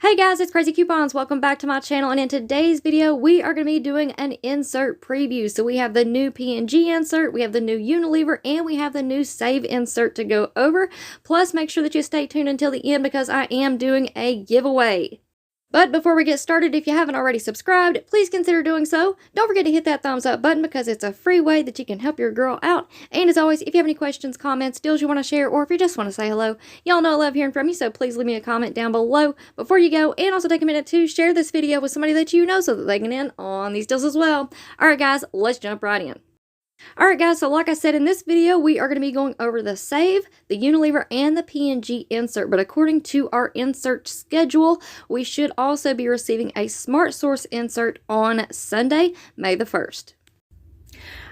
Hey guys, it's Crazy Coupons. Welcome back to my channel, and in today's video we are going to be doing an insert preview. So we have the new P&G insert, we have the new Unilever, and we have the new Save insert to go over. Plus make sure that you stay tuned until the end because I am doing a giveaway. But before we get started, if you haven't already subscribed, please consider doing so. Don't forget to hit that thumbs up button because it's a free way that you can help your girl out. And as always, if you have any questions, comments, deals you want to share, or if you just want to say hello, y'all know I love hearing from you, so please leave me a comment down below before you go. And also take a minute to share this video with somebody that you know so that they can in on these deals as well. Alright guys, let's jump right in. Alright guys, so like I said in this video, we are going to be going over the Save, the Unilever, and the P&G insert. But according to our insert schedule, we should also be receiving a Smart Source insert on Sunday, May the 1st.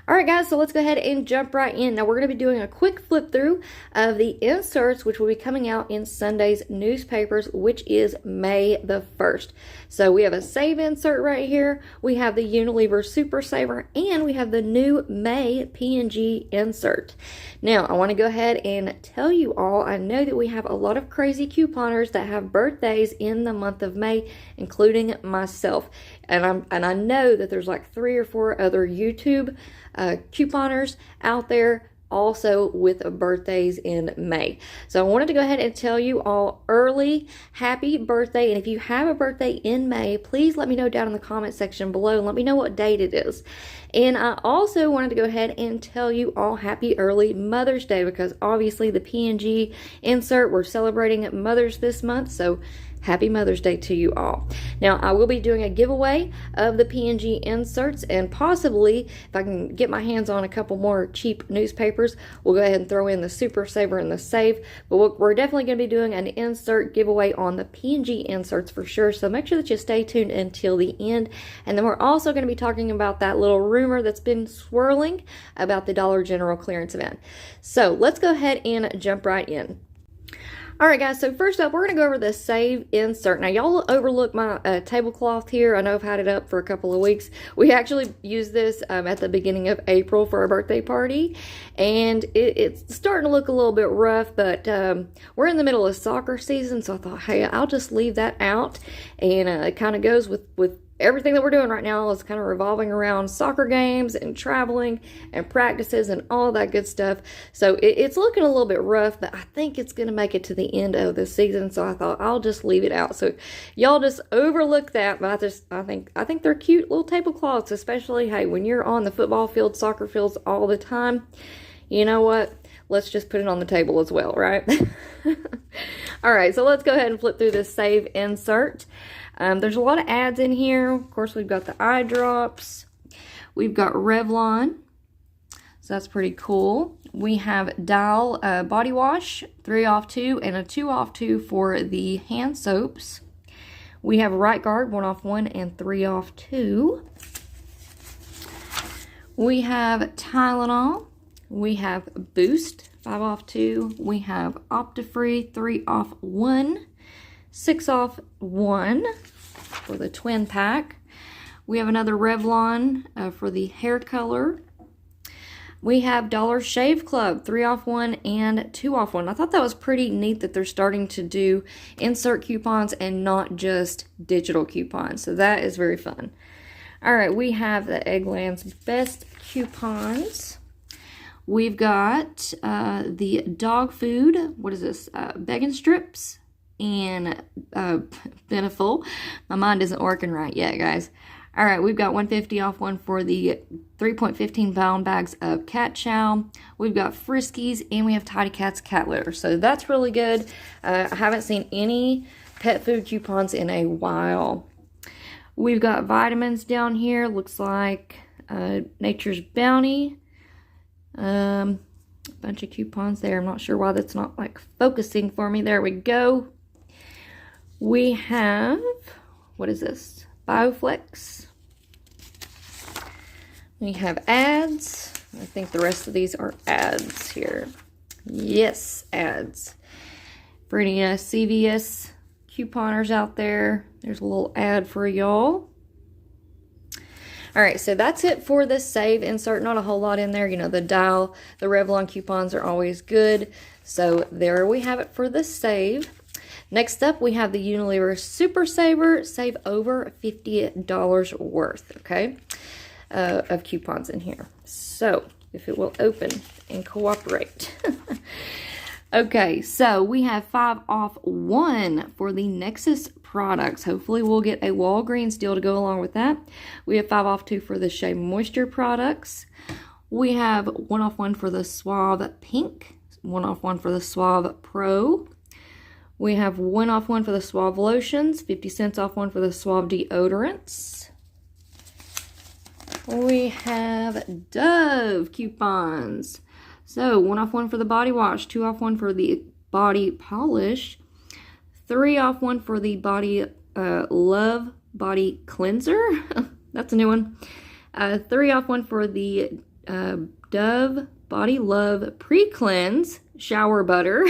Alright guys, so let's go ahead and jump right in. Now we're going to be doing a quick flip through of the inserts, which will be coming out in Sunday's newspapers, which is May the 1st. So we have a Save insert right here, we have the Unilever Super Saver, and we have the new May P&G insert. Now I want to go ahead and tell you all, I know that we have a lot of crazy couponers that have birthdays in the month of May, including myself. And I know that there's like 3 or 4 other YouTube couponers out there also with birthdays in May. So I wanted to go ahead and tell you all early happy birthday. And if you have a birthday in May, please let me know down in the comment section below and let me know what date it is. And I also wanted to go ahead and tell you all happy early Mother's Day, because obviously the P&G insert, we're celebrating mothers this month, so happy Mother's Day to you all. Now, I will be doing a giveaway of the P&G inserts, and possibly, if I can get my hands on a couple more cheap newspapers, we'll go ahead and throw in the Super Saver and the Save. But we're definitely going to be doing an insert giveaway on the P&G inserts for sure, so make sure that you stay tuned until the end. And then we're also going to be talking about that little rumor that's been swirling about the Dollar General clearance event. So let's go ahead and jump right in. Alright guys, so first up, we're going to go over the Save insert. Now y'all overlook my tablecloth here. I know I've had it up for a couple of weeks. We actually used this at the beginning of April for our birthday party. And it's starting to look a little bit rough, but we're in the middle of soccer season, so I thought, hey, I'll just leave that out. And it kind of goes with everything that we're doing right now is kind of revolving around soccer games and traveling and practices and all that good stuff. So it's looking a little bit rough, but I think it's going to make it to the end of the season. So I thought I'll just leave it out. So y'all just overlook that. But I think they're cute little tablecloths, especially, hey, when you're on the football field, soccer fields all the time, you know what? Let's just put it on the table as well, right? All right, so let's go ahead and flip through this Save insert. There's a lot of ads in here. Of course, we've got the eye drops. We've got Revlon. So that's pretty cool. We have Dial body wash, 3 off 2, and a 2 off 2 for the hand soaps. We have Right Guard, 1 off 1 and 3 off 2. We have Tylenol. We have Boost, 5 off 2. We have Optifree, 3 off 1. 6 off 1 for the twin pack. We have another Revlon for the hair color. We have Dollar Shave Club, 3 off 1 and 2 off 1. I thought that was pretty neat that they're starting to do insert coupons and not just digital coupons. So that is very fun. Alright, we have the Eggland's Best coupons. We've got the dog food. What is this? Vegan strips and Beneful. My mind isn't working right yet, guys. All right, we've got 150 off 1 for the 3.15 pound bags of cat chow. We've got Friskies, and we have Tidy Cats cat litter. So that's really good. I haven't seen any pet food coupons in a while. We've got vitamins down here. Looks like Nature's Bounty. Bunch of coupons there. I'm not sure why that's not like focusing for me. There we go. We have, what is this? Bioflex. We have ads. I think the rest of these are ads here. Yes, ads. For any CVS couponers out there, there's a little ad for y'all. Alright, so that's it for the Save insert. Not a whole lot in there. You know, the Dial, the Revlon coupons are always good. So there we have it for the Save. Next up, we have the Unilever Super Saver. Save over $50 worth, okay, of coupons in here. So, if it will open and cooperate. Okay, so we have 5 off 1 for the Nexus products. Hopefully we'll get a Walgreens deal to go along with that. We have 5 off 2 for the Shea Moisture products. We have 1 off 1 for the Suave Pink, 1 off 1 for the Suave Pro. We have 1 off 1 for the Suave Lotions, 50 cents off 1 for the Suave Deodorants. We have Dove coupons. So, 1 off 1 for the body wash, 2 off 1 for the body polish, 3 off 1 for the body Love body cleanser. That's a new one. 3 off 1 for the Dove Body Love Pre-Cleanse Shower Butter.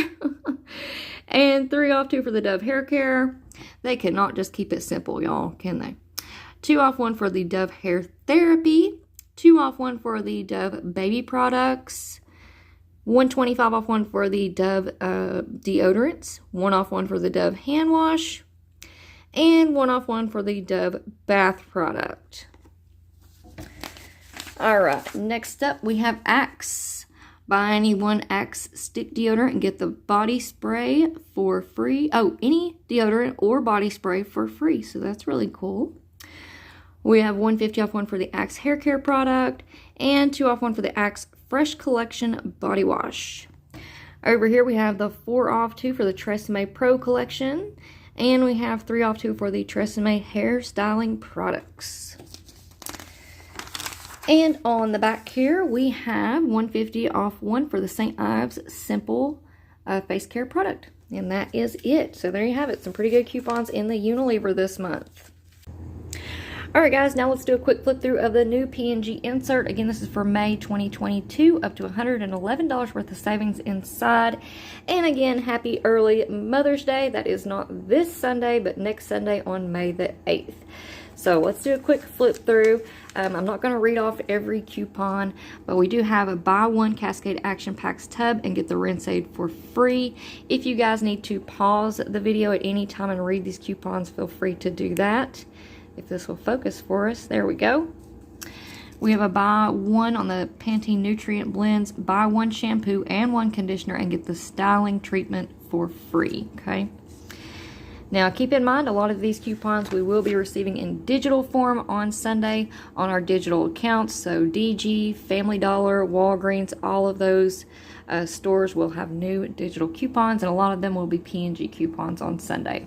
And 3 off 2 for the Dove Hair Care. They cannot just keep it simple, y'all, can they? 2 off 1 for the Dove Hair Therapy. 2 off 1 for the Dove Baby Products. 125 off 1 for the Dove deodorants, 1 off 1 for the Dove hand wash, and 1 off 1 for the Dove bath product. Alright, next up we have Axe. Buy any 1 Axe stick deodorant and get the body spray for free. Oh, any deodorant or body spray for free, so that's really cool. We have 150 off 1 for the Axe hair care product, and 2 off 1 for the Axe Fresh Collection Body Wash. Over here we have the 4 off 2 for the Tresemme Pro Collection. And we have 3 off 2 for the Tresemme Hair Styling Products. And on the back here we have 150 off 1 for the St. Ives Simple Face Care product. And that is it. So there you have it. Some pretty good coupons in the Unilever this month. Alright guys, now let's do a quick flip through of the new P&G insert. Again, this is for May 2022, up to $111 worth of savings inside. And again, happy early Mother's Day. That is not this Sunday, but next Sunday on May the 8th. So let's do a quick flip through. I'm not going to read off every coupon, but we do have a buy 1 Cascade Action Packs tub and get the rinse aid for free. If you guys need to pause the video at any time and read these coupons, feel free to do that. If this will focus for us. There we go. We have a buy 1 on the Pantene Nutrient Blends, buy 1 shampoo and 1 conditioner and get the styling treatment for free, okay? Now keep in mind, a lot of these coupons we will be receiving in digital form on Sunday on our digital accounts. So DG, Family Dollar, Walgreens, all of those stores will have new digital coupons, and a lot of them will be P&G coupons on Sunday.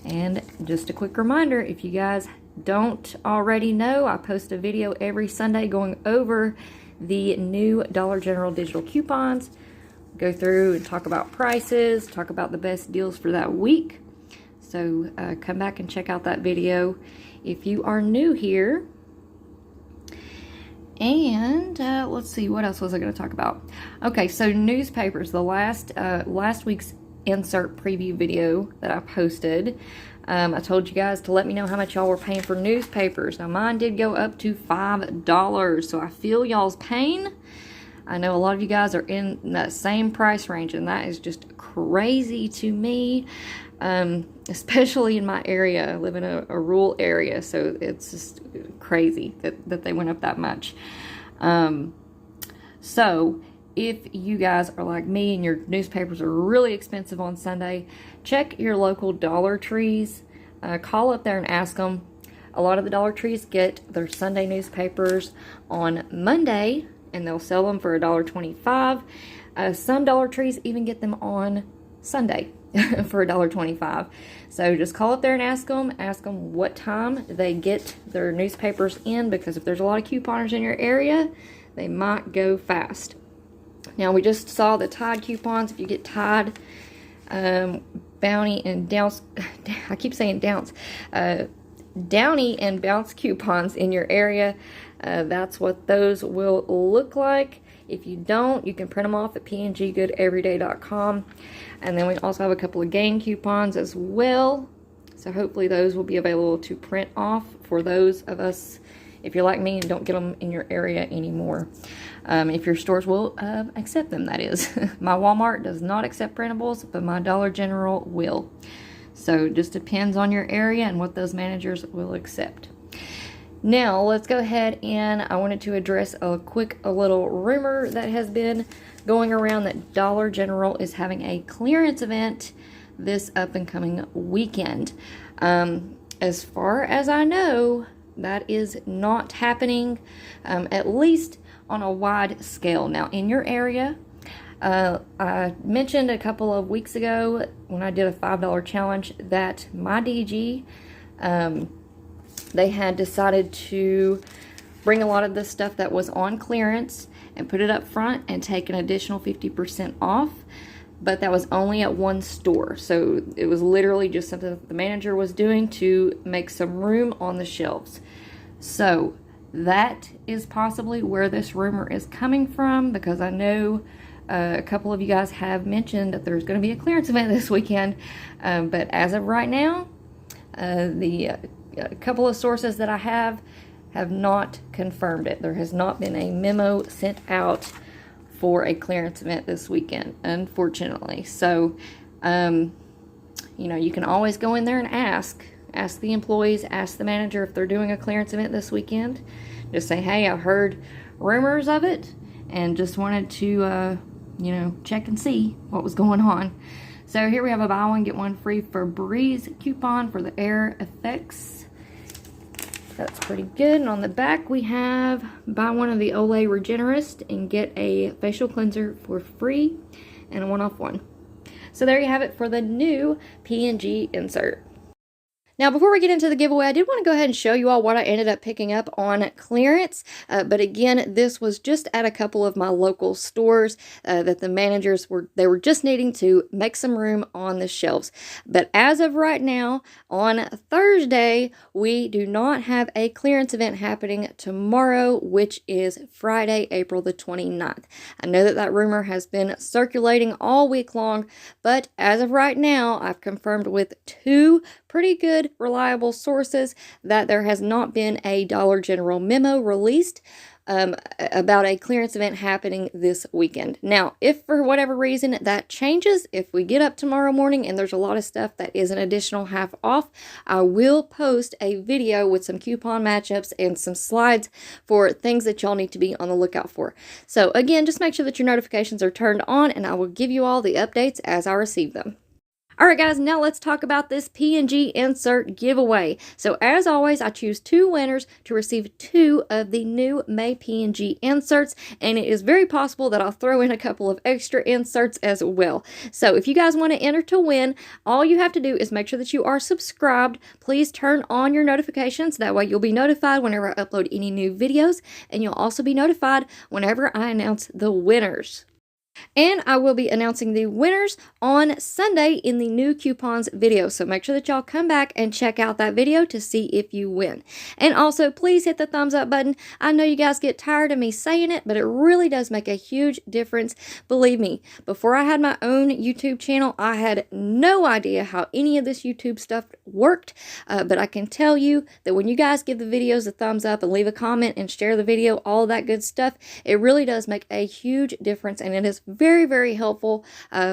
And just a quick reminder, if you guys don't already know, I post a video every Sunday going over the new Dollar General digital coupons. Go through and talk about prices, talk about the best deals for that week. So come back and check out that video if you are new here. And let's see, what else was I going to talk about? Okay, so newspapers. The last week's insert preview video that I posted, I told you guys to let me know how much y'all were paying for newspapers. Now mine did go up to $5, so I feel y'all's pain. I know a lot of you guys are in that same price range, and that is just crazy to me, especially in my area. I live in a rural area, so it's just crazy that they went up that much. So if you guys are like me and your newspapers are really expensive on Sunday, check your local Dollar Trees. Call up there and ask them. A lot of the Dollar Trees get their Sunday newspapers on Monday, and they'll sell them for $1.25. Some Dollar Trees even get them on Sunday for $1.25. So just call up there and ask them what time they get their newspapers in, because if there's a lot of couponers in your area, they might go fast. Now, we just saw the Tide coupons. If you get Tide, Bounty, and Dounce, I keep saying Dounce, Downy and Bounce coupons in your area, that's what those will look like. If you don't, you can print them off at pnggoodeveryday.com. And then we also have a couple of Gain coupons as well. So hopefully those will be available to print off for those of us if you're like me and don't get them in your area anymore. If your stores will accept them, that is. My Walmart does not accept printables, but my Dollar General will. So it just depends on your area and what those managers will accept. Now, let's go ahead and I wanted to address a little rumor that has been going around that Dollar General is having a clearance event this up and coming weekend. As far as I know, that is not happening, at least on a wide scale. Now, in your area, I mentioned a couple of weeks ago when I did a $5 challenge that my DG, they had decided to bring a lot of the stuff that was on clearance and put it up front and take an additional 50% off. But that was only at one store. So it was literally just something that the manager was doing to make some room on the shelves. So that is possibly where this rumor is coming from, because I know a couple of you guys have mentioned that there's going to be a clearance event this weekend. But as of right now, a couple of sources that I have not confirmed it. There has not been a memo sent out for a clearance event this weekend, unfortunately. So, you know, you can always go in there and ask the employees, ask the manager if they're doing a clearance event this weekend. Just say, hey, I heard rumors of it and just wanted to, you know, check and see what was going on. So here we have a buy one, get one free for Breeze coupon for the Air Effects. That's pretty good. And on the back we have buy one of the Olay Regenerist and get a facial cleanser for free and a one-off one. So there you have it for the new P&G insert. Now, before we get into the giveaway, I did want to go ahead and show you all what I ended up picking up on clearance. But again, this was just at a couple of my local stores that the managers were just needing to make some room on the shelves. But as of right now, on Thursday, we do not have a clearance event happening tomorrow, which is Friday, April the 29th. I know that rumor has been circulating all week long, but as of right now, I've confirmed with two pretty good, reliable sources that there has not been a Dollar General memo released about a clearance event happening this weekend. Now, if for whatever reason that changes, if we get up tomorrow morning and there's a lot of stuff that is an additional half off, I will post a video with some coupon matchups and some slides for things that y'all need to be on the lookout for. So again, just make sure that your notifications are turned on and I will give you all the updates as I receive them. Alright guys, now let's talk about this P&G insert giveaway. So as always, I choose two winners to receive two of the new May P&G inserts, and it is very possible that I'll throw in a couple of extra inserts as well. So if you guys want to enter to win, all you have to do is make sure that you are subscribed. Please turn on your notifications, that way you'll be notified whenever I upload any new videos, and you'll also be notified whenever I announce the winners. And I will be announcing the winners on Sunday in the new coupons video. So make sure that y'all come back and check out that video to see if you win. And also, please hit the thumbs up button. I know you guys get tired of me saying it, but it really does make a huge difference. Believe me, before I had my own YouTube channel, I had no idea how any of this YouTube stuff worked. But I can tell you that when you guys give the videos a thumbs up and leave a comment and share the video, all that good stuff, it really does make a huge difference, and it is very, very helpful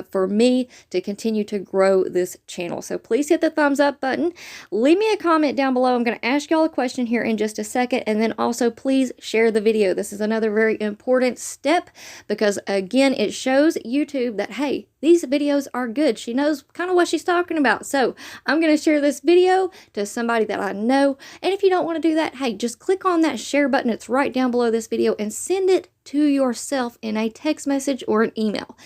for me to continue to grow this channel. So please hit the thumbs up button. Leave me a comment down below. I'm going to ask y'all a question here in just a second. And then also please share the video. This is another very important step because again, it shows YouTube that, hey, these videos are good. She knows kind of what she's talking about. So I'm going to share this video to somebody that I know. And if you don't want to do that, hey, just click on that share button. It's right down below this video and send it to yourself in a text message or an email.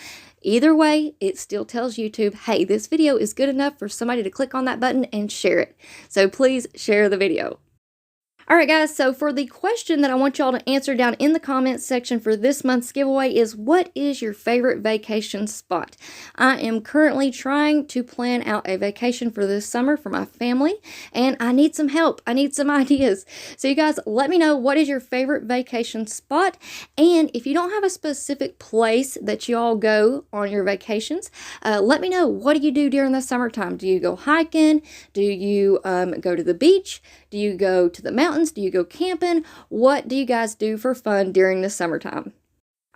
Either way, it still tells YouTube, hey, this video is good enough for somebody to click on that button and share it. So please share the video. Alright guys, so for the question that I want y'all to answer down in the comments section for this month's giveaway is, what is your favorite vacation spot? I am currently trying to plan out a vacation for this summer for my family, and I need some help. I need some ideas. So you guys, let me know what is your favorite vacation spot, and if you don't have a specific place that you all go on your vacations, let me know, what do you do during the summertime? Do you go hiking? Do you go to the beach? Do you go to the mountains? mountains? Do you go camping? What do you guys do for fun during the summertime?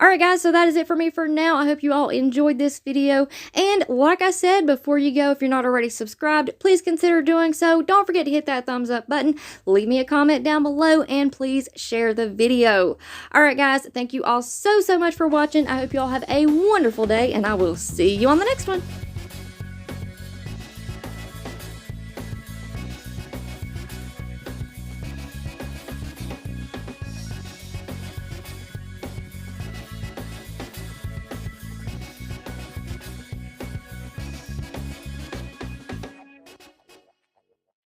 Alright guys, so that is it for me for now. I hope you all enjoyed this video. And like I said, before you go, if you're not already subscribed, please consider doing so. Don't forget to hit that thumbs up button. Leave me a comment down below and please share the video. Alright guys, thank you all so much for watching. I hope you all have a wonderful day and I will see you on the next one.